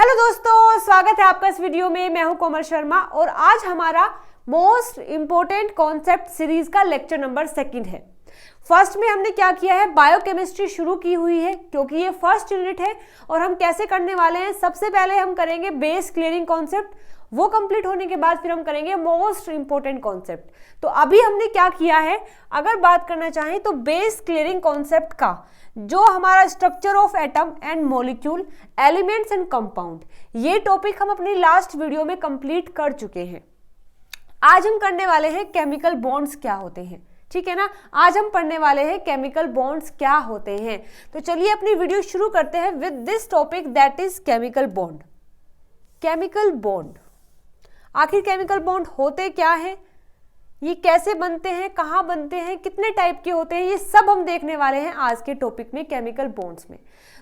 Hello दोस्तों, स्वागत है आपका इस वीडियो में। मैं हूं कोमल शर्मा और आज हमारा मोस्ट इंपोर्टेंट कॉन्सेप्ट सीरीज का लेक्चर नंबर 2 है। फर्स्ट में हमने क्या किया है, बायोकेमिस्ट्री शुरू की हुई है क्योंकि ये फर्स्ट यूनिट है। और हम कैसे करने वाले हैं, सबसे पहले हम करेंगे बेस क्लियरिंग कॉन्सेप्ट, वो कंप्लीट होने के बाद फिर हम करेंगे मोस्ट इंपोर्टेंट कॉन्सेप्ट। तो अभी हमने क्या किया है, अगर बात करना चाहें तो बेस क्लियरिंग कॉन्सेप्ट का जो हमारा structure of atom and molecule, elements and compound, ये टॉपिक हम अपनी लास्ट वीडियो में कंप्लीट कर चुके हैं। आज हम करने वाले हैं केमिकल बॉन्ड्स क्या होते हैं, ठीक है ना। आज हम पढ़ने वाले हैं केमिकल बॉन्ड्स क्या होते हैं। तो चलिए अपनी वीडियो शुरू करते हैं with this topic, that is chemical bond. Chemical bond, आखिर केमिकल बॉन्ड होते क्या हैं, ये कैसे बनते हैं, कहाँ बनते हैं, कितने टाइप के होते हैं, ये सब हम देखने वाले हैं आज के टॉपिक में, केमिकल बॉन्ड्स में।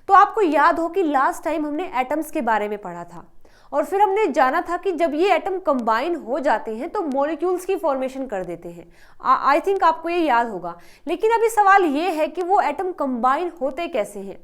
तो आपको याद हो कि लास्ट टाइम हमने एटम्स के बारे में पढ़ा था और फिर हमने जाना था कि जब ये एटम कंबाइन हो जाते हैं तो मॉलिक्यूल्स की फॉर्मेशन कर देते हैं। आई थिंक आपको ये याद होगा। लेकिन अभी सवाल ये है कि वो एटम कंबाइन होते कैसे हैं,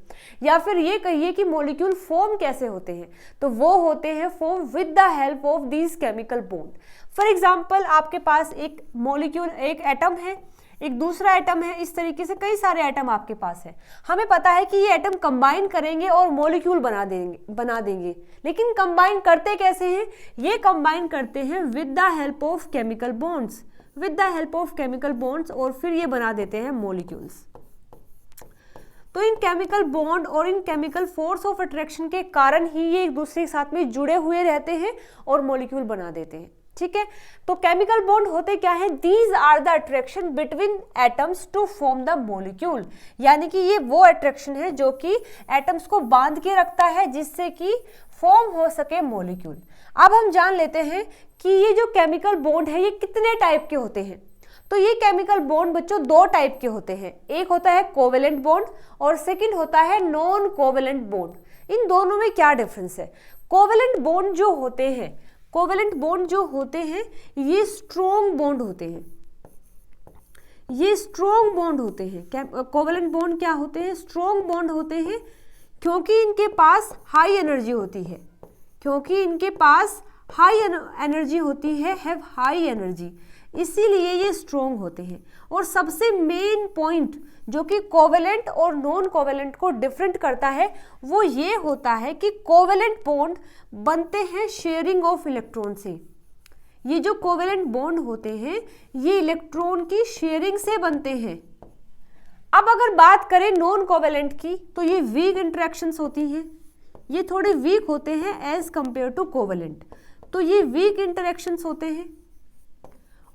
या फिर ये कहिए कि मॉलिक्यूल फॉर्म कैसे होते हैं। तो वो होते हैं form with the help of these chemical bond. For example, आपके पास एक मॉलिक्यूल, एक एटम है, एक दूसरा एटम है, इस तरीके से कई सारे एटम आपके पास है। हमें पता है कि ये एटम कंबाइन करेंगे और मॉलिक्यूल बना देंगे। लेकिन कंबाइन करते कैसे हैं, ये कंबाइन करते हैं with the help of chemical bonds, with the help of chemical bonds, और फिर ये बना देते हैं मॉलिक्यूल्स। तो इन केमिकल बॉन्ड और इन केमिकल फोर्स ऑफ अट्रैक्शन के कारण ही ये एक दूसरे के साथ में जुड़े हुए रहते हैं और मॉलिक्यूल बना देते हैं, ठीक है। तो केमिकल बॉन्ड होते क्या है, these are the attraction between atoms to form the molecule. यानी कि ये वो अट्रैक्शन है जो कि एटम्स को बांध के रखता है जिससे कि फॉर्म हो सके मॉलिक्यूल। अब हम जान लेते हैं कि ये जो केमिकल बॉन्ड है ये कितने टाइप के होते हैं। तो ये केमिकल बॉन्ड बच्चों 2 टाइप के होते हैं, एक होता है कोवेलेंट बॉन्ड और सेकंड होता है नॉन कोवेलेंट बॉन्ड। इन दोनों में क्या डिफरेंस है, कोवेलेंट बॉन्ड जो होते हैं, कोवेलेंट बॉन्ड जो होते हैं ये स्ट्रॉन्ग बॉन्ड होते हैं, ये स्ट्रॉन्ग बॉन्ड होते हैं। कोवेलेंट बॉन्ड क्या होते हैं, स्ट्रॉन्ग बॉन्ड होते हैं क्योंकि इनके पास हाई एनर्जी होती है, क्योंकि इनके पास हाई एनर्जी होती है, हैव हाई एनर्जी, इसीलिए ये स्ट्रॉन्ग होते हैं। और सबसे मेन पॉइंट जो कि कोवेलेंट और नॉन कोवेलेंट को डिफरेंट करता है वो ये होता है कि कोवेलेंट बॉन्ड बनते हैं शेयरिंग ऑफ इलेक्ट्रॉन से। ये जो कोवेलेंट बॉन्ड होते हैं ये इलेक्ट्रॉन की शेयरिंग से बनते हैं। अब अगर बात करें नॉन कोवेलेंट की तो ये वीक इंटरेक्शंस होती हैं, ये थोड़े वीक होते हैं एज कंपेयर टू कोवेलेंट। तो ये वीक इंटरेक्शंस होते हैं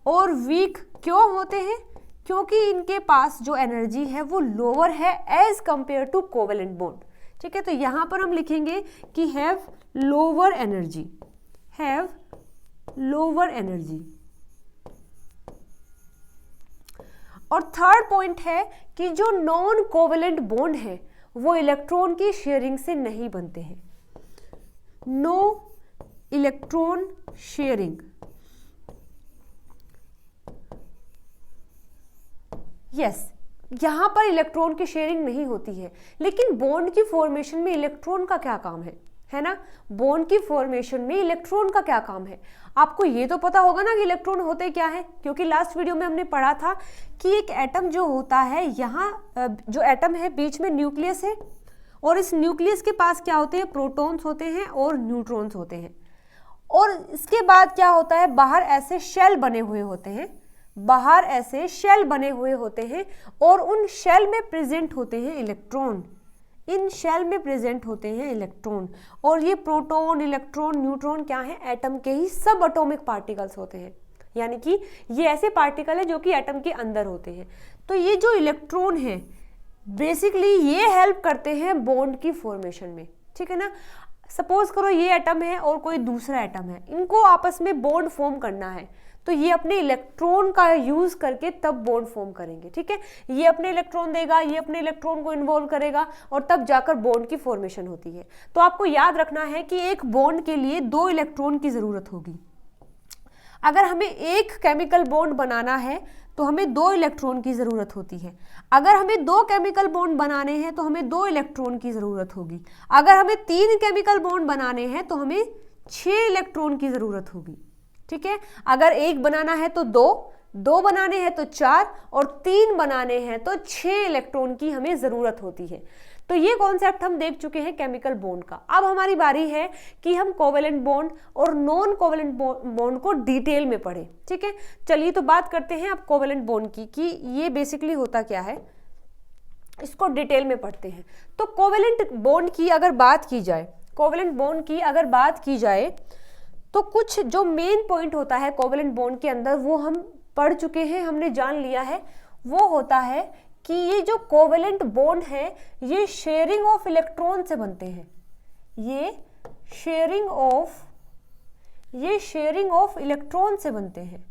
और वीक क्यों होते हैं, क्योंकि इनके पास जो एनर्जी है वो लोअर है as compare to covalent bond, ठीक है। तो यहां पर हम लिखेंगे कि have lower energy, have lower energy. और थर्ड पॉइंट है कि जो नॉन कोवेलेंट बॉन्ड है वो इलेक्ट्रॉन की शेयरिंग से नहीं बनते हैं, नो इलेक्ट्रॉन शेयरिंग। यस, यहां पर इलेक्ट्रॉन की शेयरिंग नहीं होती है। लेकिन बॉन्ड की फॉर्मेशन में इलेक्ट्रॉन का क्या काम है ना। बॉन्ड की फॉर्मेशन में इलेक्ट्रॉन का क्या काम है, आपको ये तो पता होगा ना कि इलेक्ट्रॉन होते क्या है, क्योंकि लास्ट वीडियो में हमने पढ़ा था कि एक एटम जो होता है, यहाँ जो एटम है बीच में न्यूक्लियस है और इस न्यूक्लियस के पास क्या होते हैं, प्रोटॉन्स होते हैं और न्यूट्रॉन्स होते हैं। और इसके बाद क्या होता है, बाहर ऐसे शेल बने हुए होते हैं, बाहर ऐसे शेल बने हुए होते हैं और उन शेल में प्रेजेंट होते हैं इलेक्ट्रॉन, इन शेल में प्रेजेंट होते हैं इलेक्ट्रॉन। और ये प्रोटॉन, इलेक्ट्रॉन, न्यूट्रॉन क्या है, एटम के ही सब एटॉमिक पार्टिकल्स होते हैं। यानी कि ये ऐसे पार्टिकल है जो कि एटम के अंदर होते हैं। तो ये जो इलेक्ट्रॉन है बेसिकली ये हेल्प करते हैं बॉन्ड की फॉर्मेशन में, ठीक है ना। सपोज करो ये एटम है और कोई दूसरा एटम है, इनको आपस में बॉन्ड फॉर्म करना है तो ये अपने इलेक्ट्रॉन का यूज करके तब बॉन्ड फॉर्म करेंगे, ठीक है। ये अपने इलेक्ट्रॉन देगा, ये अपने इलेक्ट्रॉन को इन्वॉल्व करेगा और तब जाकर बॉन्ड की फॉर्मेशन होती है। तो आपको याद रखना है कि एक बॉन्ड के लिए 2 इलेक्ट्रॉन की जरूरत होगी। अगर हमें एक केमिकल बॉन्ड बनाना है तो हमें 2 इलेक्ट्रॉन की ज़रूरत होती है। अगर हमें 2 केमिकल बॉन्ड बनाने हैं तो हमें 2 इलेक्ट्रॉन की ज़रूरत होगी। अगर हमें 3 केमिकल बॉन्ड बनाने हैं तो हमें 6 इलेक्ट्रॉन की ज़रूरत होगी। ठीक है, अगर 1 बनाना है तो 2 बनाने हैं तो 4 और 3 बनाने हैं तो 6 इलेक्ट्रॉन की हमें ज़रूरत होती है। तो ये कॉन्सेप्ट हम देख चुके हैं केमिकल बॉन्ड का। अब हमारी बारी है कि हम कोवेलेंट बॉन्ड और नॉन कोवेलेंट बॉन्ड को डिटेल में पढ़ें। ठीक है, चलिए तो बात करते हैं अब कोवेलेंट बॉन्ड की कि ये बेसिकली होता क्या है, इसको डिटेल में पढ़ते हैं। तो कोवेलेंट बॉन्ड की अगर बात की जाए, कोवेलेंट बॉन्ड की अगर बात की जाए तो कुछ जो मेन पॉइंट होता है कोवेलेंट बॉन्ड के अंदर वो हम पढ़ चुके हैं, हमने जान लिया है। वो होता है कि ये जो कोवेलेंट बॉन्ड है ये शेयरिंग ऑफ इलेक्ट्रॉन से बनते हैं। ये शेयरिंग ऑफ इलेक्ट्रॉन से बनते हैं।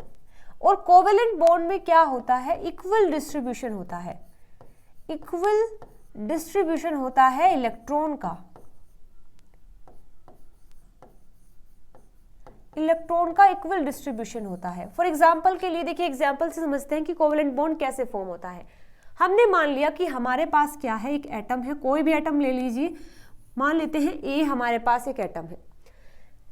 और कोवेलेंट बॉन्ड में क्या होता है, इक्वल डिस्ट्रीब्यूशन होता है, इक्वल डिस्ट्रीब्यूशन होता है इलेक्ट्रॉन का, इलेक्ट्रॉन का इक्वल डिस्ट्रीब्यूशन होता है। फॉर एग्जांपल के लिए देखिए, एग्जांपल से समझते हैं कि कोवेलेंट बॉन्ड कैसे फॉर्म होता है। हमने मान लिया कि हमारे पास क्या है, एक एटम है, कोई भी एटम ले लीजिए, मान लेते हैं ए, हमारे पास एक एटम है,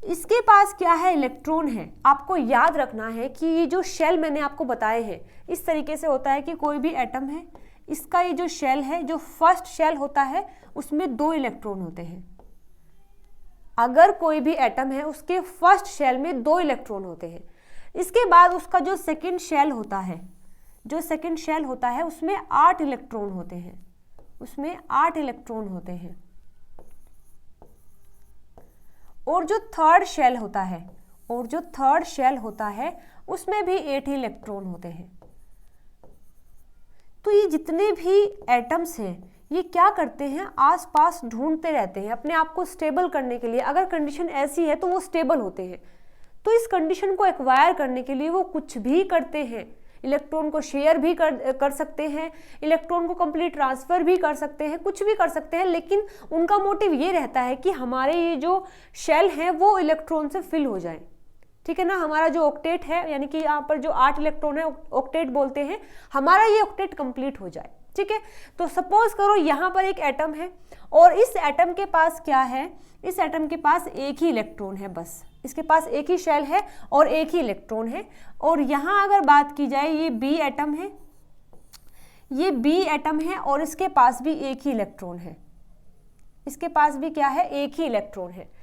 इसके पास क्या है, इलेक्ट्रॉन है। आपको याद रखना है कि ये जो शेल मैंने आपको बताए हैं इस तरीके से होता है कि कोई भी एटम है, इसका ये जो शेल है, जो फर्स्ट शेल होता है उसमें 2 इलेक्ट्रॉन होते हैं। अगर कोई भी एटम है उसके फर्स्ट शेल में 2 इलेक्ट्रॉन होते हैं। इसके बाद उसका जो सेकंड शेल होता है, जो सेकंड शेल होता है उसमें 8 इलेक्ट्रॉन होते हैं, उसमें 8 इलेक्ट्रॉन होते हैं। और जो थर्ड शेल होता है, और जो थर्ड शेल होता है उसमें भी 8 इलेक्ट्रॉन होते हैं। तो ये जितने भी एटम्स हैं ये क्या करते हैं, आसपास ढूंढते रहते हैं अपने आप को स्टेबल करने के लिए। अगर कंडीशन ऐसी है तो वो स्टेबल होते हैं। तो इस कंडीशन को एक्वायर करने के लिए वो कुछ भी करते हैं। इलेक्ट्रॉन को शेयर भी कर सकते हैं, इलेक्ट्रॉन को कंप्लीट ट्रांसफर भी कर सकते हैं, कुछ भी कर सकते हैं, लेकिन उनका मोटिव ये रहता है कि हमारे ये जो शेल हैं वो इलेक्ट्रॉन से फिल हो जाए। ठीक है ना, हमारा जो ऑक्टेट है, यानी कि यहाँ पर जो 8 इलेक्ट्रॉन है ऑक्टेट बोलते हैं, हमारा ये ऑक्टेट कंप्लीट हो जाए। ठीक है, तो सपोज करो यहाँ पर एक एटम है और इस एटम के पास क्या है, इस एटम के पास एक ही इलेक्ट्रॉन है, बस इसके पास एक ही शेल है और एक ही इलेक्ट्रॉन है। और यहाँ अगर बात की जाए, ये बी एटम है, ये बी एटम है और इसके पास भी एक ही इलेक्ट्रॉन है, इसके पास भी क्या है, एक ही इलेक्ट्रॉन है।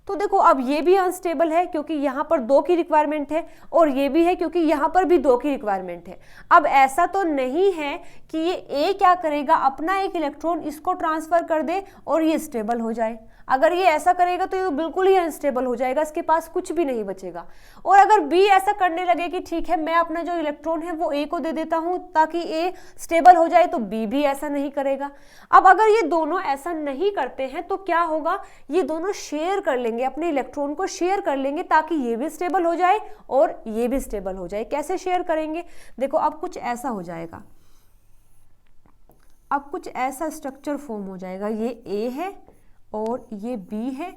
तो देखो अब ये भी अनस्टेबल है क्योंकि यहाँ पर 2 की रिक्वायरमेंट है, और ये भी है क्योंकि यहाँ पर भी 2 की रिक्वायरमेंट है। अब ऐसा तो नहीं है कि ये ए क्या करेगा, अपना एक इलेक्ट्रॉन इसको ट्रांसफर कर दे और ये स्टेबल हो जाए। अगर ये ऐसा करेगा तो ये बिल्कुल ही अनस्टेबल हो जाएगा, इसके पास कुछ भी नहीं बचेगा। और अगर बी ऐसा करने लगे कि ठीक है मैं अपना जो इलेक्ट्रॉन है वो ए को दे देता हूं ताकि ए स्टेबल हो जाए, तो बी भी ऐसा नहीं करेगा। अब अगर ये दोनों ऐसा नहीं करते हैं तो क्या होगा, ये दोनों शेयर कर लेंगे, अपने इलेक्ट्रॉन को शेयर कर लेंगे ताकि ये भी स्टेबल हो जाए और ये भी स्टेबल हो जाए। कैसे शेयर करेंगे, देखो अब कुछ ऐसा हो जाएगा, अब कुछ ऐसा स्ट्रक्चर फॉर्म हो जाएगा। ये ए है और ये बी है,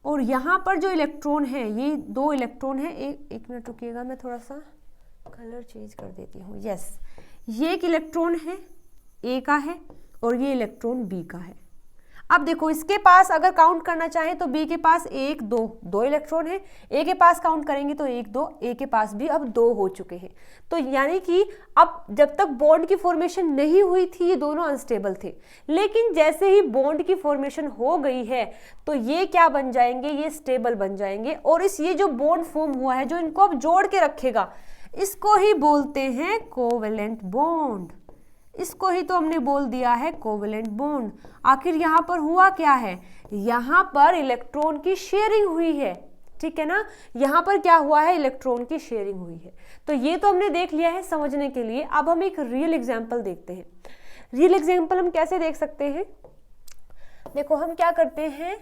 और यहाँ पर जो इलेक्ट्रॉन है ये 2 इलेक्ट्रॉन है। एक मिनट रुकिएगा, मैं थोड़ा सा कलर चेंज कर देती हूँ। यस, ये एक इलेक्ट्रॉन है ए का है और ये इलेक्ट्रॉन बी का है। अब देखो इसके पास अगर काउंट करना चाहें तो बी के पास 1 2 इलेक्ट्रॉन है, ए के पास काउंट करेंगे तो 1 2, ए के पास भी अब 2 हो चुके हैं। तो यानी कि अब जब तक बॉन्ड की फॉर्मेशन नहीं हुई थी ये दोनों अनस्टेबल थे, लेकिन जैसे ही बॉन्ड की फॉर्मेशन हो गई है तो ये क्या बन जाएंगे, ये स्टेबल बन जाएंगे। और ये जो बॉन्ड फॉर्म हुआ है जो इनको अब जोड़ के रखेगा, इसको ही बोलते हैं कोवेलेंट बॉन्ड। इसको ही तो हमने बोल दिया है कोवेलेंट बॉन्ड। आखिर यहाँ पर हुआ क्या है, यहाँ पर इलेक्ट्रॉन की शेयरिंग हुई है। ठीक है ना, यहाँ पर क्या हुआ है, इलेक्ट्रॉन की शेयरिंग हुई है। तो ये तो हमने देख लिया है समझने के लिए। अब हम एक रियल एग्जाम्पल देखते हैं। रियल एग्जाम्पल हम कैसे देख सकते हैं, देखो हम क्या करते हैं,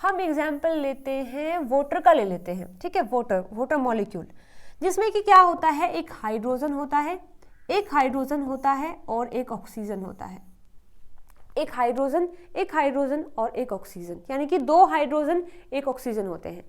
हम एग्जाम्पल लेते हैं वाटर का ले लेते हैं। ठीक है, वाटर मॉलिक्यूल, जिसमें कि क्या होता है, एक हाइड्रोजन होता है, एक हाइड्रोजन होता है और एक ऑक्सीजन होता है। एक हाइड्रोजन और एक ऑक्सीजन, यानी कि 2 हाइड्रोजन 1 ऑक्सीजन होते हैं।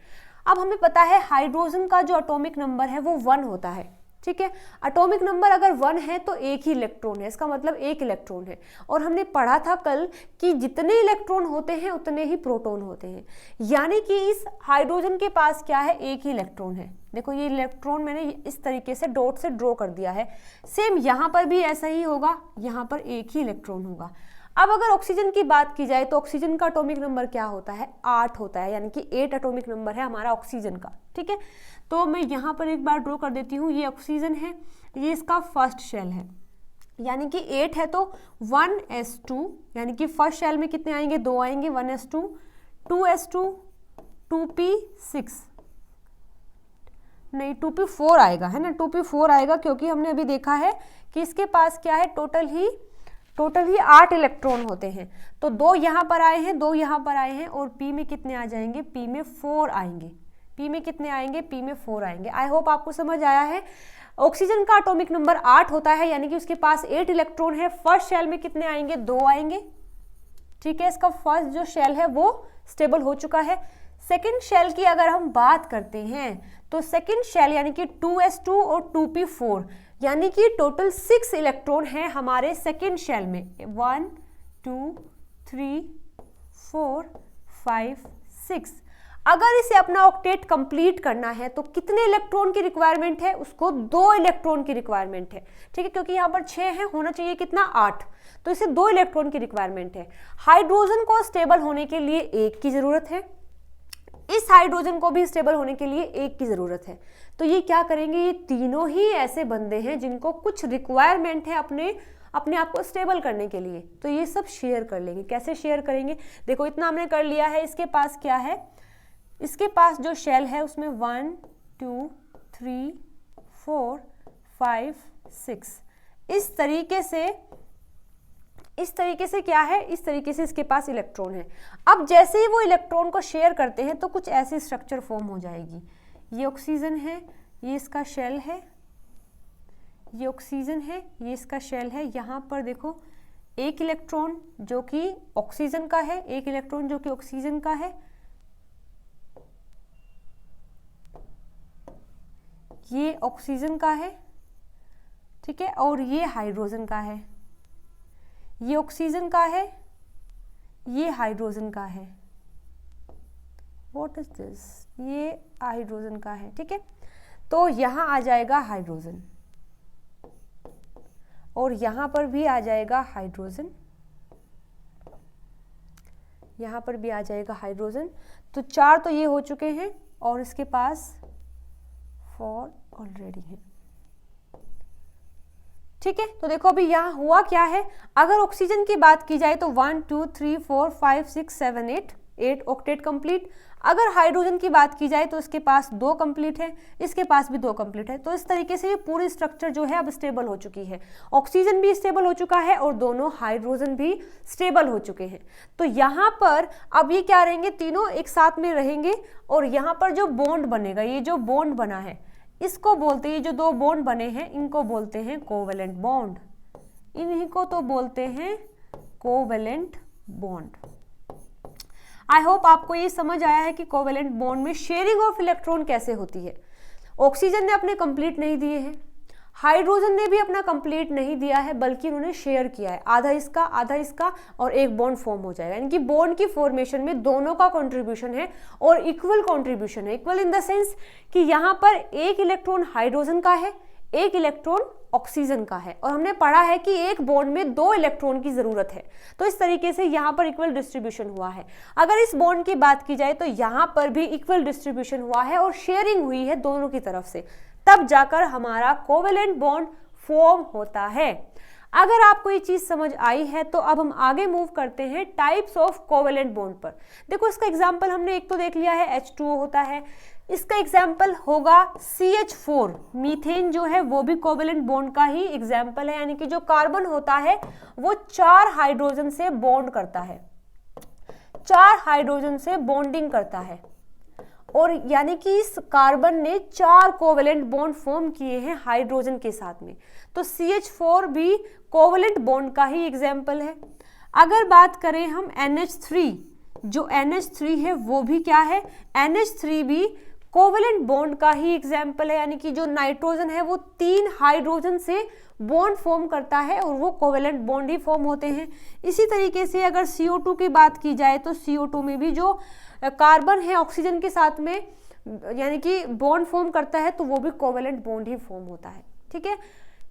अब हमें पता है हाइड्रोजन का जो एटॉमिक नंबर है वो 1 होता है। ठीक है। एटॉमिक नंबर अगर 1 है तो एक ही इलेक्ट्रॉन है, इसका मतलब एक इलेक्ट्रॉन है। और हमने पढ़ा था कल कि जितने इलेक्ट्रॉन होते हैं उतने ही प्रोटॉन होते हैं, यानी कि इस हाइड्रोजन के पास क्या है, एक ही इलेक्ट्रॉन है। देखो ये इलेक्ट्रॉन मैंने इस तरीके से डॉट से ड्रॉ कर दिया है। सेम यहाँ पर भी ऐसा ही होगा, यहाँ पर एक ही इलेक्ट्रॉन होगा। अब अगर ऑक्सीजन की बात की जाए तो ऑक्सीजन का एटॉमिक नंबर क्या होता है, 8 होता है, यानी कि 8 एटॉमिक नंबर है हमारा ऑक्सीजन का। ठीक है, तो मैं यहाँ पर एक बार ड्रॉ कर देती हूँ। ये ऑक्सीजन है, ये इसका फर्स्ट शेल है, यानी कि 8 है तो 1s2, यानी कि फर्स्ट शेल में कितने आएंगे, 2 आएंगे, 1s2, 2s2, 2p6 नहीं 2p4 आएगा, है ना, 2p4 आएगा, क्योंकि हमने अभी देखा है कि इसके पास क्या है, टोटल ही 8 इलेक्ट्रॉन होते हैं। तो 2 यहाँ पर आए हैं, 2 यहाँ पर आए हैं, और p में कितने आ जाएंगे, p में 4 आएंगे। p में कितने आएंगे, p में 4 आएंगे। आई होप आपको समझ आया है। ऑक्सीजन का एटॉमिक नंबर 8 होता है, यानी कि उसके पास 8 इलेक्ट्रॉन है। फर्स्ट शेल में कितने आएंगे, 2 आएंगे। ठीक है, इसका फर्स्ट जो शेल है वो स्टेबल हो चुका है। सेकेंड शेल की अगर हम बात करते हैं तो सेकेंड शेल यानी कि 2s2 और 2p4, यानी कि टोटल 6 इलेक्ट्रॉन हैं हमारे सेकेंड शेल में। 1 2 3 4 5 6। अगर इसे अपना ऑक्टेट कंप्लीट करना है तो कितने इलेक्ट्रॉन की रिक्वायरमेंट है, उसको 2 इलेक्ट्रॉन की रिक्वायरमेंट है। ठीक है, क्योंकि यहाँ पर 6 है, होना चाहिए कितना, 8, तो इसे 2 इलेक्ट्रॉन की रिक्वायरमेंट है। हाइड्रोजन को स्टेबल होने के लिए 1 की जरूरत है, इस हाइड्रोजन को भी स्टेबल होने के लिए 1 की जरूरत है। तो ये क्या करेंगे, ये तीनों ही ऐसे बंदे हैं जिनको कुछ रिक्वायरमेंट है अपने आप को स्टेबल करने के लिए, तो ये सब शेयर कर लेंगे। कैसे शेयर करेंगे, देखो इतना हमने कर लिया है। इसके पास क्या है, इसके पास जो शेल है उसमें 1 2 3 4 5 6 इस तरीके से क्या है, इस तरीके से इसके पास इलेक्ट्रॉन है। अब जैसे ही वो इलेक्ट्रॉन को शेयर करते हैं तो कुछ ऐसी स्ट्रक्चर फॉर्म हो जाएगी। ये ऑक्सीजन है, ये इसका शेल है, ये ऑक्सीजन है, ये इसका शेल है। यहाँ पर देखो एक इलेक्ट्रॉन जो कि ऑक्सीजन का है, एक इलेक्ट्रॉन जो कि ऑक्सीजन का है, ये ऑक्सीजन का है। ठीक है, और ये हाइड्रोजन का है, ये ऑक्सीजन का है, ये हाइड्रोजन का है। व्हाट इज दिस, ये हाइड्रोजन का है। ठीक है, तो यहाँ आ जाएगा हाइड्रोजन, और यहाँ पर भी आ जाएगा हाइड्रोजन, यहाँ पर भी आ जाएगा हाइड्रोजन। तो 4 तो ये हो चुके हैं, और इसके पास 4 ऑलरेडी है। ठीक है, तो देखो अभी यहाँ हुआ क्या है। अगर ऑक्सीजन की बात की जाए तो 1 2 3 4 5 6 7 8 ऑक्टेट कंप्लीट। अगर हाइड्रोजन की बात की जाए तो इसके पास 2 कंप्लीट है, इसके पास भी 2 कंप्लीट है। तो इस तरीके से ये पूरी स्ट्रक्चर जो है अब स्टेबल हो चुकी है। ऑक्सीजन भी स्टेबल हो चुका है और दोनों हाइड्रोजन भी स्टेबल हो चुके हैं। तो यहाँ पर अब ये क्या रहेंगे, तीनों एक साथ में रहेंगे, और यहाँ पर जो बॉन्ड बनेगा, ये जो बॉन्ड बना है इसको बोलते हैं, ये जो 2 बॉन्ड बने हैं इनको बोलते हैं कोवेलेंट बॉन्ड, इन्हीं को तो बोलते हैं कोवेलेंट बॉन्ड। आई होप आपको ये समझ आया है कि कोवेलेंट बॉन्ड में शेयरिंग ऑफ इलेक्ट्रॉन कैसे होती है। ऑक्सीजन ने अपने कंप्लीट नहीं दिए हैं, हाइड्रोजन ने भी अपना कंप्लीट नहीं दिया है, बल्कि उन्होंने शेयर किया है, आधा इसका और एक बॉन्ड फॉर्म हो जाएगा। यानी कि बॉन्ड की फॉर्मेशन में दोनों का कंट्रीब्यूशन है और इक्वल कंट्रीब्यूशन है। इक्वल इन द सेंस कि यहाँ पर 1 इलेक्ट्रॉन हाइड्रोजन का है, 1 इलेक्ट्रॉन ऑक्सीजन का है, और हमने पढ़ा है कि एक बॉन्ड में 2 इलेक्ट्रॉन की जरूरत है। तो इस तरीके से यहाँ पर इक्वल डिस्ट्रीब्यूशन हुआ है। अगर इस बॉन्ड की बात की जाए तो यहाँ पर भी इक्वल डिस्ट्रीब्यूशन हुआ है और शेयरिंग हुई है दोनों की तरफ से, तब जाकर हमारा कोवेलेंट बॉन्ड फॉर्म होता है। अगर आपको ये चीज समझ आई है तो अब हम आगे मूव करते हैं टाइप्स ऑफ कोवेलेंट बॉन्ड पर। देखो इसका एग्जांपल हमने एक तो देख लिया है, H2O होता है। इसका एग्जाम्पल होगा CH4, मीथेन जो है वो भी कोवेलेंट बॉन्ड का ही एग्जाम्पल है। यानी कि जो कार्बन होता है वो 4 हाइड्रोजन से बॉन्ड करता है, 4 हाइड्रोजन से बॉन्डिंग करता है, और यानी कि इस कार्बन ने 4 कोवेलेंट बॉन्ड फॉर्म किए हैं हाइड्रोजन के साथ में। तो CH4 भी कोवेलेंट बॉन्ड का ही एग्जाम्पल है। अगर बात करें हम NH3, जो NH3 है वो भी क्या है, NH3 भी कोवेलेंट बॉन्ड का ही एग्जाम्पल है, यानी कि जो नाइट्रोजन है वो 3 हाइड्रोजन से बॉन्ड फॉर्म करता है और वो कोवेलेंट बॉन्ड ही फॉर्म होते हैं। इसी तरीके से अगर CO2 की बात की जाए तो CO2 में भी जो कार्बन है ऑक्सीजन के साथ में यानी कि बॉन्ड फॉर्म करता है तो वो भी कोवेलेंट बॉन्ड ही फॉर्म होता है। ठीक है,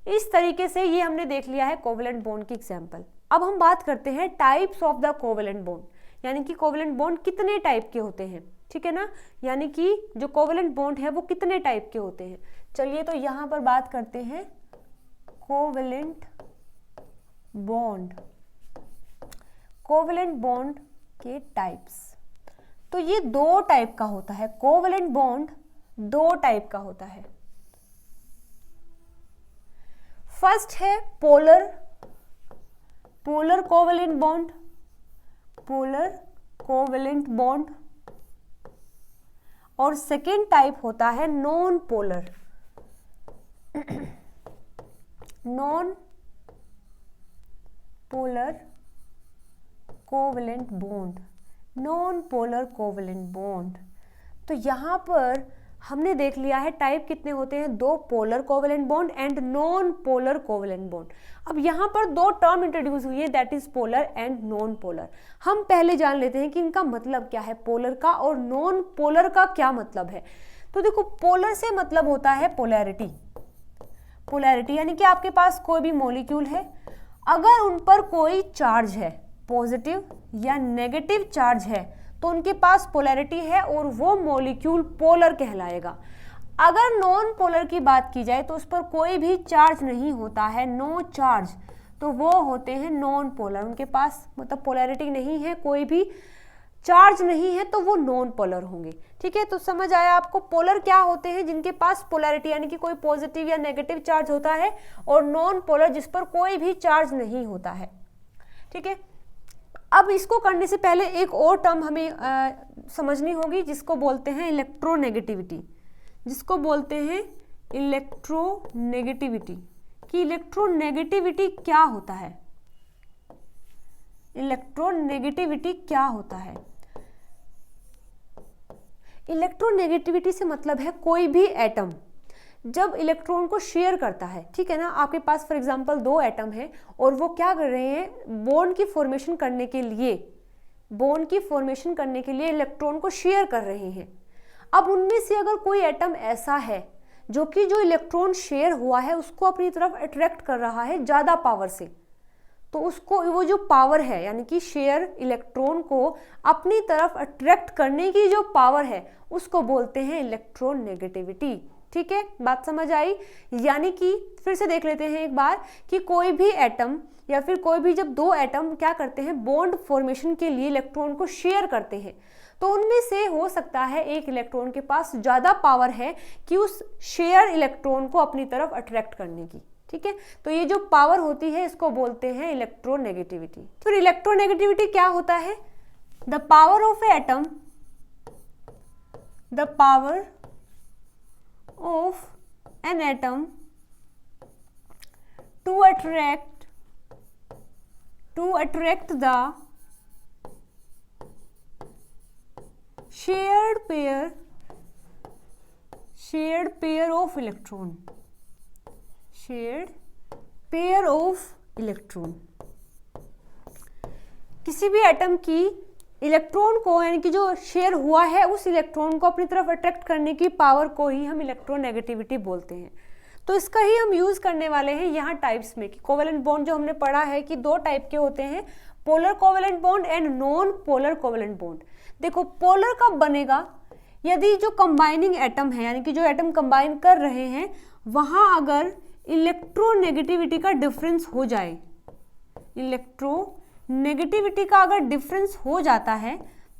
इस तरीके से ये हमने देख लिया है कोवेलेंट बॉन्ड की एग्जाम्पल। अब हम बात करते हैं types of the covalent bond, यानी कि कोवेलेंट बॉन्ड कितने टाइप के होते हैं। ठीक है ना, यानी कि जो कोवेलेंट बॉन्ड है वो कितने टाइप के होते हैं। चलिए तो यहाँ पर बात करते हैं कोवेलेंट बॉन्ड, कोवेलेंट बॉन्ड के टाइप्स। तो ये 2 टाइप का होता है, कोवेलेंट बॉन्ड 2 टाइप का होता है। फर्स्ट है polar, polar covalent bond, polar covalent bond, और सेकेंड टाइप होता है non polar, non polar covalent bond, non polar covalent bond. तो यहाँ पर हमने देख लिया है टाइप कितने होते हैं, 2 polar covalent bond and non polar covalent bond. अब यहाँ पर 2 टर्म इंट्रोड्यूस हुई है, that is polar and non polar. हम पहले जान लेते हैं कि इनका मतलब क्या है, पोलर का और नॉन पोलर का क्या मतलब है। तो देखो, पोलर से मतलब होता है पोलैरिटी, पोलैरिटी यानी कि आपके पास कोई भी मॉलिक्यूल है, अगर उन पर कोई चार्ज है, पॉजिटिव या नेगेटिव चार्ज है, तो उनके पास पोलैरिटी है और वो मॉलिक्यूल पोलर कहलाएगा। अगर नॉन पोलर की बात की जाए तो उस पर कोई भी चार्ज नहीं होता है, नो चार्ज, तो वो होते हैं नॉन पोलर। उनके पास मतलब पोलैरिटी नहीं है, कोई भी चार्ज नहीं है, तो वो नॉन पोलर होंगे। ठीक है, तो समझ आया आपको। पोलर क्या होते हैं, जिनके पास पोलैरिटी यानी कि कोई पॉजिटिव या नेगेटिव चार्ज होता है, और नॉन पोलर जिस पर कोई भी चार्ज नहीं होता है। ठीक है, अब इसको करने से पहले एक और टर्म हमें समझनी होगी, जिसको बोलते हैं इलेक्ट्रोनेगेटिविटी, जिसको बोलते हैं इलेक्ट्रोनेगेटिविटी। कि इलेक्ट्रोनेगेटिविटी क्या होता है, इलेक्ट्रोनेगेटिविटी क्या होता है। इलेक्ट्रोनेगेटिविटी से मतलब है कोई भी एटम जब इलेक्ट्रॉन को शेयर करता है, ठीक है ना, आपके पास फॉर एग्जांपल 2 एटम हैं और वो क्या कर रहे हैं, बॉन्ड की फॉर्मेशन करने के लिए, बॉन्ड की फॉर्मेशन करने के लिए इलेक्ट्रॉन को शेयर कर रहे हैं। अब उनमें से अगर कोई एटम ऐसा है जो कि जो इलेक्ट्रॉन शेयर हुआ है उसको अपनी तरफ अट्रैक्ट कर रहा है ज़्यादा पावर से, तो उसको वो जो पावर है यानी कि शेयर इलेक्ट्रॉन को अपनी तरफ अट्रैक्ट करने की जो पावर है उसको बोलते हैं इलेक्ट्रोनेगेटिविटी। ठीक है, बात समझ आई। यानी कि फिर से देख लेते हैं एक बार कि कोई भी एटम या फिर कोई भी जब 2 एटम क्या करते हैं, बॉन्ड फॉर्मेशन के लिए इलेक्ट्रॉन को शेयर करते हैं, तो उनमें से हो सकता है एक इलेक्ट्रॉन के पास ज़्यादा पावर है कि उस शेयर इलेक्ट्रॉन को अपनी तरफ अट्रैक्ट करने की। ठीक है, तो ये जो पावर होती है इसको बोलते हैं इलेक्ट्रोनेगेटिविटी। फिर इलेक्ट्रोनेगेटिविटी क्या होता है, the power of A atom, the power of an atom to attract the shared pair of electron, shared pair of electron। किसी भी एटम की इलेक्ट्रॉन को यानी कि जो शेयर हुआ है उस इलेक्ट्रॉन को अपनी तरफ अट्रैक्ट करने की पावर को ही हम इलेक्ट्रोनेगेटिविटी बोलते हैं। तो इसका ही हम यूज करने वाले हैं यहाँ टाइप्स में कि कोवेलेंट बॉन्ड जो हमने पढ़ा है कि 2 टाइप के होते हैं, polar covalent bond and non polar covalent bond. देखो, पोलर कब बनेगा, यदि जो कंबाइनिंग एटम है यानी कि जो एटम कंबाइन कर रहे हैं वहां अगर इलेक्ट्रोनेगेटिविटी का डिफरेंस हो जाए, इलेक्ट्रोनेगेटिविटी का अगर डिफरेंस हो जाता है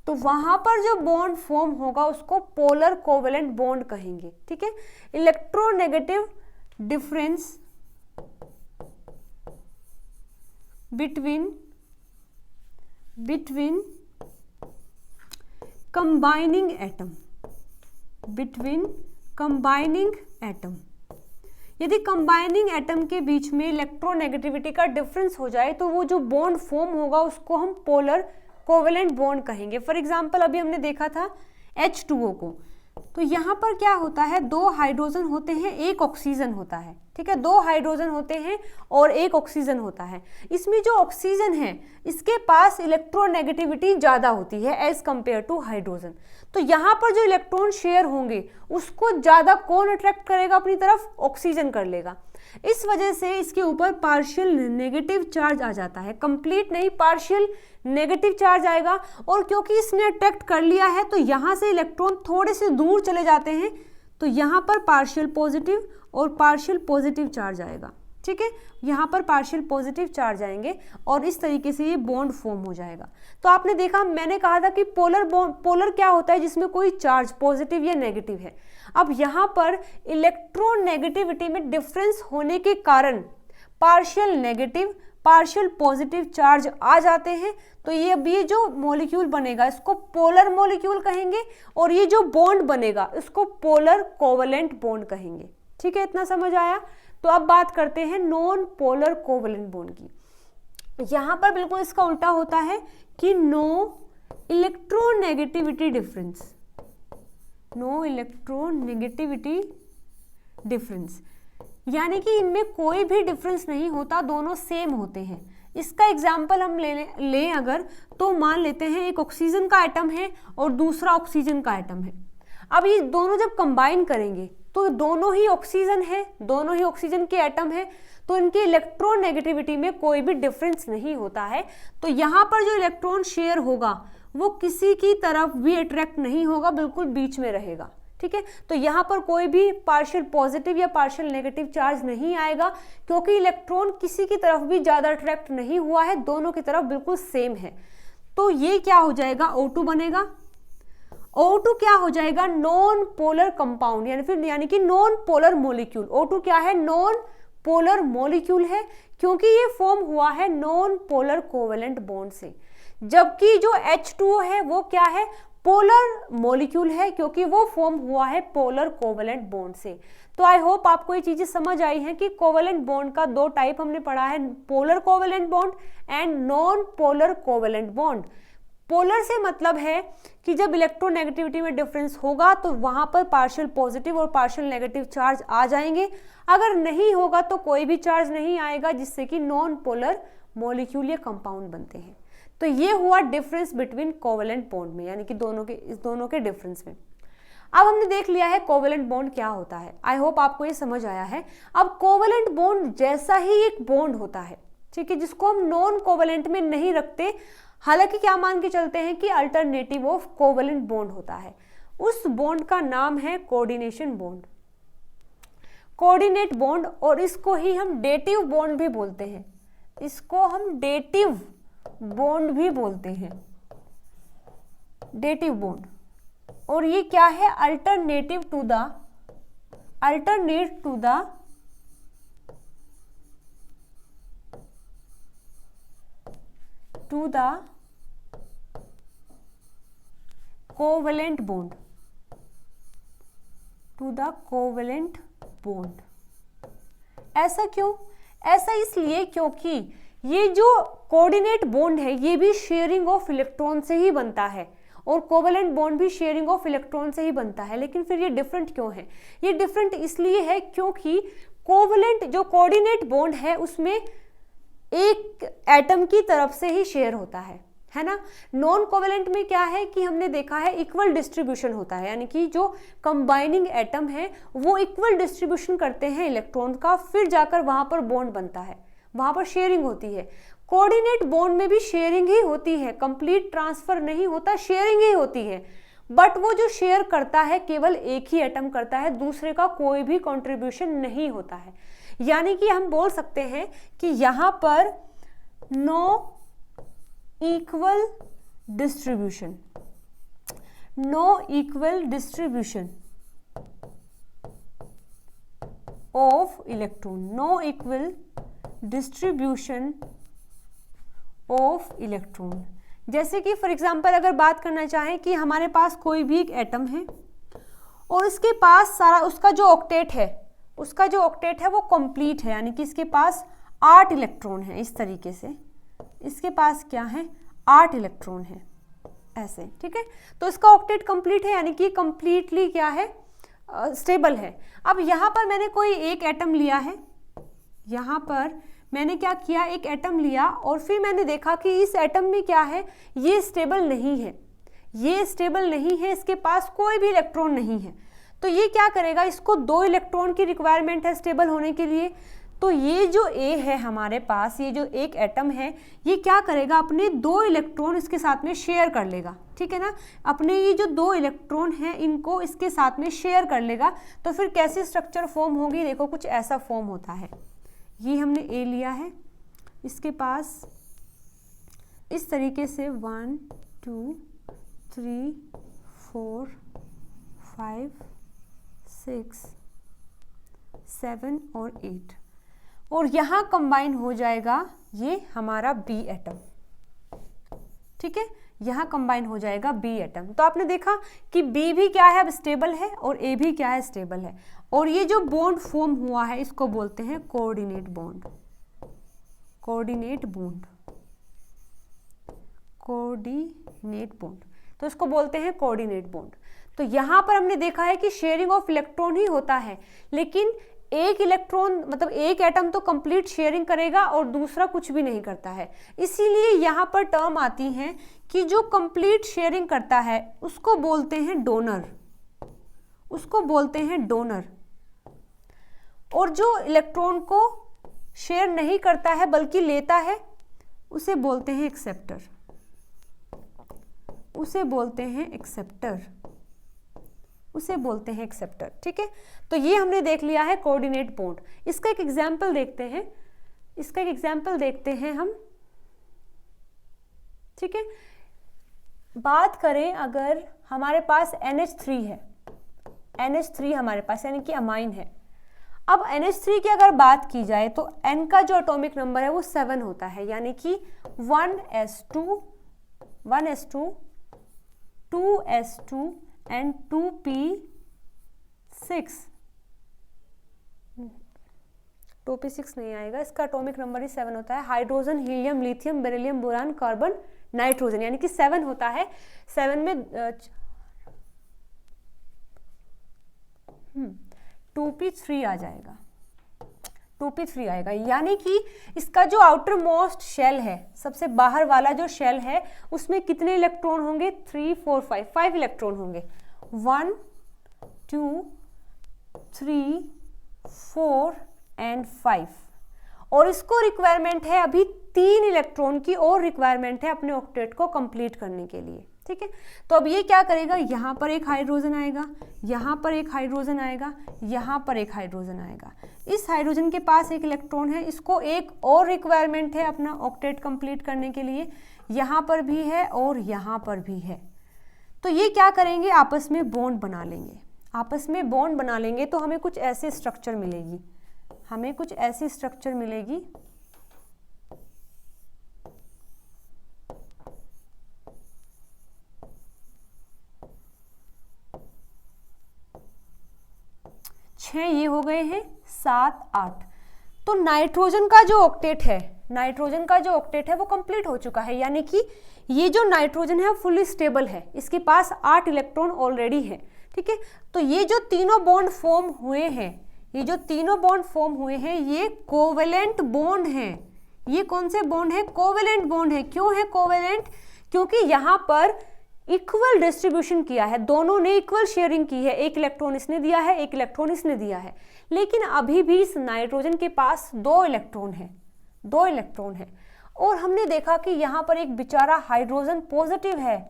तो वहां पर जो बॉन्ड फॉर्म होगा उसको पोलर कोवेलेंट बॉन्ड कहेंगे। ठीक है, electronegative difference between combining atom, between combining atom. यदि कंबाइनिंग एटम के बीच में इलेक्ट्रोनेगेटिविटी का डिफरेंस हो जाए तो वो जो बॉन्ड फॉर्म होगा उसको हम पोलर कोवेलेंट बॉन्ड कहेंगे। फॉर एग्जांपल अभी हमने देखा था H2O को, तो यहाँ पर क्या होता है, 2 हाइड्रोजन होते हैं, 1 ऑक्सीजन होता है, ठीक है, 2 हाइड्रोजन होते हैं और 1 ऑक्सीजन होता है। इसमें जो ऑक्सीजन है इसके पास इलेक्ट्रोनेगेटिविटी ज़्यादा होती है एज कंपेयर टू हाइड्रोजन। तो यहाँ पर जो इलेक्ट्रॉन शेयर होंगे उसको ज़्यादा कौन अट्रैक्ट करेगा अपनी तरफ, ऑक्सीजन कर लेगा। इस वजह से इसके ऊपर पार्शियल नेगेटिव चार्ज आ जाता है, कंप्लीट नहीं पार्शियल नेगेटिव चार्ज आएगा। और क्योंकि इसने अट्रैक्ट कर लिया है तो यहाँ से इलेक्ट्रॉन थोड़े से दूर चले जाते हैं, तो यहाँ पर पार्शियल पॉजिटिव और पार्शियल पॉजिटिव चार्ज आएगा, ठीक है, यहाँ पर पार्शियल पॉजिटिव चार्ज आएंगे और इस तरीके से ये बॉन्ड फॉर्म हो जाएगा। तो आपने देखा, मैंने कहा था कि पोलर बॉन्ड, पोलर क्या होता है, जिसमें कोई चार्ज पॉजिटिव या नेगेटिव है। अब यहाँ पर इलेक्ट्रोनेगेटिविटी में डिफरेंस होने के कारण partial negative partial positive charge आ जाते हैं। तो ये अब ये जो मॉलिक्यूल बनेगा इसको पोलर मॉलिक्यूल कहेंगे और ये जो बॉन्ड बनेगा इसको पोलर कोवेलेंट बॉन्ड कहेंगे, ठीक है, इतना समझ आया। तो अब बात करते हैं नॉन पोलर कोवेलेंट बॉन्ड की। यहाँ पर बिल्कुल इसका उल्टा होता है कि no electronegativity difference, no electronegativity difference, यानी कि इनमें कोई भी डिफरेंस नहीं होता, दोनों सेम होते हैं। इसका एग्जाम्पल हम लें अगर, तो मान लेते हैं एक ऑक्सीजन का एटम है और दूसरा ऑक्सीजन का एटम है। अब ये दोनों जब कंबाइन करेंगे तो दोनों ही ऑक्सीजन है, दोनों ही ऑक्सीजन के एटम है, तो इनकी इलेक्ट्रोनेगेटिविटी में कोई भी डिफरेंस नहीं होता है। तो यहाँ पर जो इलेक्ट्रॉन शेयर होगा वो किसी की तरफ भी अट्रैक्ट नहीं होगा, बिल्कुल बीच में रहेगा, ठीक है। तो यहाँ पर कोई भी पार्शियल पॉजिटिव या पार्शियल नेगेटिव चार्ज नहीं आएगा, क्योंकि इलेक्ट्रॉन किसी की तरफ भी ज़्यादा अट्रैक्ट नहीं हुआ है, दोनों की तरफ बिल्कुल सेम है। तो ये क्या हो जाएगा, O2 बनेगा। O2 क्या हो जाएगा, नॉन पोलर कंपाउंड, यानी कि नॉन पोलर मॉलिक्यूल। O2 क्या है, नॉन पोलर मॉलिक्यूल है, क्योंकि ये फॉर्म हुआ है नॉन पोलर कोवेलेंट बॉन्ड से। जबकि जो H2O है वो क्या है, पोलर मॉलिक्यूल है, क्योंकि वो फॉर्म हुआ है पोलर कोवेलेंट बॉन्ड से। तो आई होप आपको ये चीजें समझ आई हैं कि कोवेलेंट बॉन्ड का 2 टाइप हमने पढ़ा है, polar covalent bond and non polar covalent bond. Polar से मतलब है कि जब इलेक्ट्रोनेगेटिविटी में डिफरेंस होगा तो वहां पर पार्शियल पॉजिटिव और पार्शियल नेगेटिव चार्ज आ जाएंगे, अगर नहीं होगा तो कोई भी चार्ज नहीं आएगा, जिससे कि नॉन पोलर मॉलिक्यूल या कंपाउंड बनते हैं। तो ये हुआ डिफरेंस बिटवीन कोवेलेंट बॉन्ड में, यानी कि दोनों के डिफरेंस में। अब हमने देख लिया है कोवेलेंट बॉन्ड क्या होता है, आई होप आपको ये समझ आया है। अब कोवेलेंट बॉन्ड जैसा ही एक बॉन्ड होता है, ठीक है, जिसको हम नॉन कोवेलेंट में नहीं रखते, हालांकि क्या मान के चलते हैं कि अल्टरनेटिव ऑफ कोवेलेंट बॉन्ड होता है, उस बॉन्ड का नाम है कोऑर्डिनेशन बॉन्ड, कोऑर्डिनेट बॉन्ड। और इसको ही हम डेटिव बॉन्ड भी बोलते हैं, इसको हम डेटिव बॉन्ड भी बोलते हैं, डेटिव बॉन्ड। और ये क्या है, alternate to the covalent bond, to the covalent bond. ऐसा क्यों, ऐसा इसलिए क्योंकि ये जो कोऑर्डिनेट बॉन्ड है ये भी शेयरिंग ऑफ इलेक्ट्रॉन से ही बनता है और कोवेलेंट बॉन्ड भी शेयरिंग ऑफ इलेक्ट्रॉन से ही बनता है। लेकिन फिर ये डिफरेंट क्यों है, ये डिफरेंट इसलिए है क्योंकि कोवेलेंट जो कोऑर्डिनेट बॉन्ड है उसमें एक एटम की तरफ से ही शेयर होता है ना। नॉन कोवेलेंट में क्या है कि हमने देखा है इक्वल डिस्ट्रीब्यूशन होता है, यानी कि जो कंबाइनिंग एटम है वो इक्वल डिस्ट्रीब्यूशन करते हैं इलेक्ट्रॉन का, फिर जाकर वहां पर बॉन्ड बनता है, वहां पर शेयरिंग होती है। कोऑर्डिनेट बॉन्ड में भी शेयरिंग ही होती है, कंप्लीट ट्रांसफर नहीं होता, शेयरिंग ही होती है। बट वो जो शेयर करता है केवल एक ही एटम करता है, दूसरे का कोई भी कंट्रीब्यूशन नहीं होता है। यानी कि हम बोल सकते हैं कि यहां पर no equal distribution of electron, no equal distribution of electron. जैसे कि फॉर एग्जांपल अगर बात करना चाहें कि हमारे पास कोई भी एक एटम है और इसके पास सारा उसका जो ऑक्टेट है वो कंप्लीट है, यानी कि इसके पास 8 इलेक्ट्रॉन है। इस तरीके से इसके पास क्या है, 8 इलेक्ट्रॉन है, ऐसे, ठीक है। तो इसका ऑक्टेट कंप्लीट है, यानी कि कंप्लीटली क्या है, स्टेबल है। अब यहाँ पर मैंने कोई एक एटम लिया है, यहाँ पर मैंने क्या किया, एक एटम लिया और फिर मैंने देखा कि इस एटम में क्या है, ये स्टेबल नहीं है, ये स्टेबल नहीं है, इसके पास कोई भी इलेक्ट्रॉन नहीं है। तो ये क्या करेगा, इसको 2 इलेक्ट्रॉन की रिक्वायरमेंट है स्टेबल होने के लिए। तो ये जो ए है हमारे पास, ये जो एक एटम है, ये क्या करेगा, अपने 2 इलेक्ट्रॉन इसके साथ में शेयर कर लेगा, ठीक है ना। अपने ये जो 2 इलेक्ट्रॉन हैं इनको इसके साथ में शेयर कर लेगा। तो फिर कैसी स्ट्रक्चर फॉर्म होगी, देखो कुछ ऐसा फॉर्म होता है। ये हमने ए लिया है, इसके पास इस तरीके से 1 2 3 4 5 6 7 और 8, और यहाँ कंबाइन हो जाएगा ये हमारा बी एटम, ठीक है। यहाँ कंबाइन हो जाएगा बी एटम। तो आपने देखा कि बी भी क्या है, अब स्टेबल है, और ए भी क्या है, स्टेबल है। और ये जो बॉन्ड फॉर्म हुआ है इसको बोलते हैं coordinate bond, coordinate bond, coordinate bond, तो इसको बोलते हैं कोऑर्डिनेट बॉन्ड। तो यहाँ पर हमने देखा है कि शेयरिंग ऑफ इलेक्ट्रॉन ही होता है, लेकिन एक इलेक्ट्रॉन मतलब एक एटम तो कंप्लीट शेयरिंग करेगा और दूसरा कुछ भी नहीं करता है। इसीलिए यहाँ पर टर्म आती है कि जो कंप्लीट शेयरिंग करता है उसको बोलते हैं डोनर, उसको बोलते हैं डोनर। और जो इलेक्ट्रॉन को शेयर नहीं करता है बल्कि लेता है उसे बोलते हैं एक्सेप्टर, उसे बोलते हैं एक्सेप्टर, उसे बोलते हैं एक्सेप्टर, ठीक है। तो ये हमने देख लिया है कोऑर्डिनेट बॉन्ड। इसका एक एग्जांपल देखते हैं, इसका एक एग्जांपल देखते हैं हम, ठीक है। बात करें अगर हमारे पास NH3 है, NH3 हमारे पास यानी कि अमाइन है। अब NH3 की अगर बात की जाए तो N का जो एटॉमिक नंबर है वो 7 होता है, यानी कि 1s2 2s2 एंड 2p6 नहीं आएगा, इसका एटॉमिक नंबर ही 7 होता है। Hydrogen, helium, lithium, beryllium, boron, carbon, nitrogen, यानी कि 7 होता है। 7 में 2p3 आ जाएगा, 2p3 आएगा, यानी कि इसका जो आउटर मोस्ट शेल है, सबसे बाहर वाला जो शेल है, उसमें कितने इलेक्ट्रॉन होंगे, 3 4 5 इलेक्ट्रॉन होंगे। 1 2 3 4 एंड 5, और इसको रिक्वायरमेंट है अभी 3 इलेक्ट्रॉन की और रिक्वायरमेंट है अपने ऑक्टेट को कंप्लीट करने के लिए, ठीक है। तो अब ये क्या करेगा, यहाँ पर एक हाइड्रोजन आएगा, यहाँ पर एक हाइड्रोजन आएगा, यहाँ पर एक हाइड्रोजन आएगा। इस हाइड्रोजन के पास एक इलेक्ट्रॉन है, इसको एक और रिक्वायरमेंट है अपना ऑक्टेट कंप्लीट करने के लिए, यहाँ पर भी है और यहाँ पर भी है। तो ये क्या करेंगे, आपस में बॉन्ड बना लेंगे, आपस में बॉन्ड बना लेंगे तो हमें कुछ ऐसी स्ट्रक्चर मिलेगी, हमें कुछ ऐसी स्ट्रक्चर मिलेगी। छह ये हो गए हैं, 7 8। तो नाइट्रोजन का जो ऑक्टेट है, नाइट्रोजन का जो ऑक्टेट है वो कंप्लीट हो चुका है, यानी कि ये जो नाइट्रोजन है फुली स्टेबल है, इसके पास 8 इलेक्ट्रॉन ऑलरेडी है, ठीक है। तो ये जो तीनों बॉन्ड फॉर्म हुए हैं, ये जो तीनों बॉन्ड फॉर्म हुए हैं ये कोवेलेंट बॉन्ड हैं। ये कौन से बॉन्ड है, कोवेलेंट बॉन्ड है। क्यों है कोवेलेंट, क्योंकि यहाँ पर इक्वल डिस्ट्रीब्यूशन किया है, दोनों ने इक्वल शेयरिंग की है, एक इलेक्ट्रॉन इसने दिया है, एक इलेक्ट्रॉन इसने दिया है, लेकिन अभी भी इस नाइट्रोजन के पास 2 इलेक्ट्रॉन है, 2 इलेक्ट्रॉन है। और हमने देखा कि यहाँ पर एक बेचारा हाइड्रोजन पॉजिटिव है,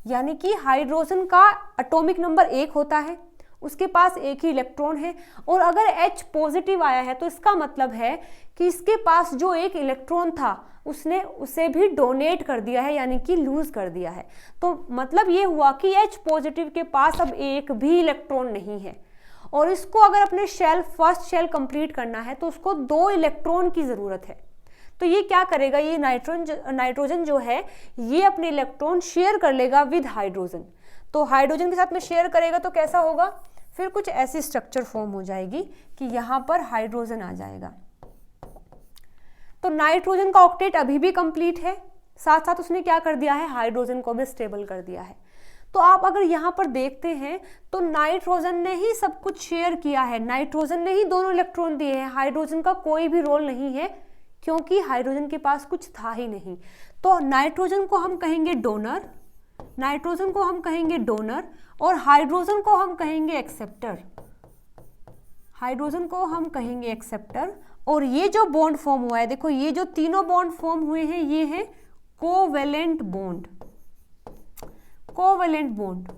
यानी कि हाइड्रोजन का एटॉमिक नंबर 1 होता है, उसके पास एक ही इलेक्ट्रॉन है, और अगर H पॉजिटिव आया है तो इसका मतलब है कि इसके पास जो एक इलेक्ट्रॉन था उसने उसे भी डोनेट कर दिया है, यानी कि लूज कर दिया है। तो मतलब ये हुआ कि H पॉजिटिव के पास अब एक भी इलेक्ट्रॉन नहीं है, और इसको अगर अपने शेल फर्स्ट शेल कंप्लीट करना है तो उसको 2 इलेक्ट्रॉन की ज़रूरत है। तो ये क्या करेगा, ये नाइट्रोजन जो है ये अपने इलेक्ट्रॉन शेयर कर लेगा विद हाइड्रोजन। तो हाइड्रोजन के साथ में शेयर करेगा तो कैसा होगा, फिर कुछ ऐसी स्ट्रक्चर फॉर्म हो जाएगी कि यहाँ पर हाइड्रोजन आ जाएगा। तो नाइट्रोजन का ऑक्टेट अभी भी कंप्लीट है, साथ साथ उसने क्या कर दिया है, हाइड्रोजन को भी स्टेबल कर दिया है। तो आप अगर यहाँ पर देखते हैं तो नाइट्रोजन ने ही सब कुछ शेयर किया है, नाइट्रोजन ने ही दोनों इलेक्ट्रॉन दिए हैं, हाइड्रोजन का कोई भी रोल नहीं है क्योंकि हाइड्रोजन के पास कुछ था ही नहीं। तो नाइट्रोजन को हम कहेंगे डोनर, नाइट्रोजन को हम कहेंगे डोनर और हाइड्रोजन को हम कहेंगे एक्सेप्टर, हाइड्रोजन को हम कहेंगे एक्सेप्टर। और ये जो बॉन्ड फॉर्म हुआ है, देखो ये जो तीनों बॉन्ड फॉर्म हुए हैं ये है कोवेलेंट बॉन्ड, कोवेलेंट बॉन्ड।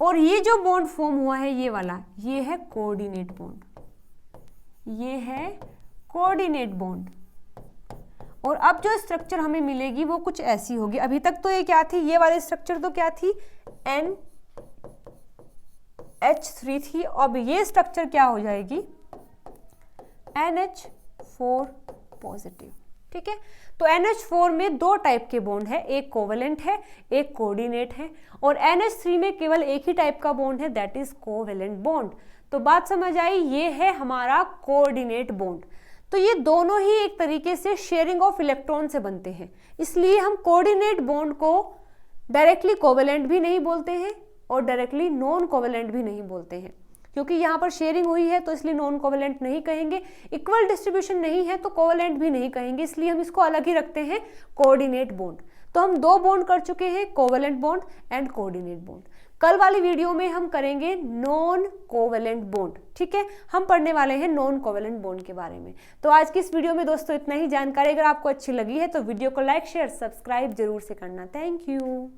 और ये जो बॉन्ड फॉर्म हुआ है ये वाला, ये है कोऑर्डिनेट बॉन्ड, ये है कोऑर्डिनेट बॉन्ड। और अब जो स्ट्रक्चर हमें मिलेगी वो कुछ ऐसी होगी। अभी तक तो ये क्या थी, ये वाली स्ट्रक्चर तो क्या थी, NH3 थी। अब ये स्ट्रक्चर क्या हो जाएगी, NH4 पॉजिटिव। ठीक है, तो NH4 में दो टाइप के बॉन्ड है, एक कोवेलेंट है, एक कोऑर्डिनेट है। और NH3 में केवल एक ही टाइप का बॉन्ड है, दैट इज कोवेलेंट बॉन्ड। तो बात समझ आई, ये है हमारा कोऑर्डिनेट बॉन्ड। तो ये दोनों ही एक तरीके से शेयरिंग ऑफ इलेक्ट्रॉन से बनते हैं, इसलिए हम कोऑर्डिनेट बॉन्ड को डायरेक्टली कोवेलेंट भी नहीं बोलते हैं और डायरेक्टली नॉन कोवेलेंट भी नहीं बोलते हैं, क्योंकि यहाँ पर शेयरिंग हुई है तो इसलिए नॉन कोवेलेंट नहीं कहेंगे, इक्वल डिस्ट्रीब्यूशन नहीं है तो कोवेलेंट भी नहीं कहेंगे, इसलिए हम इसको अलग ही रखते हैं कोऑर्डिनेट बॉन्ड। तो हम दो बॉन्ड कर चुके हैं, covalent bond and coordinate bond. कल वाली वीडियो में हम करेंगे नॉन कोवेलेंट बॉन्ड। ठीक है, हम पढ़ने वाले हैं नॉन कोवेलेंट बॉन्ड के बारे में। तो आज की इस वीडियो में दोस्तों इतना ही जानकारी। अगर आपको अच्छी लगी है तो वीडियो को लाइक शेयर सब्सक्राइब जरूर से करना। Thank you.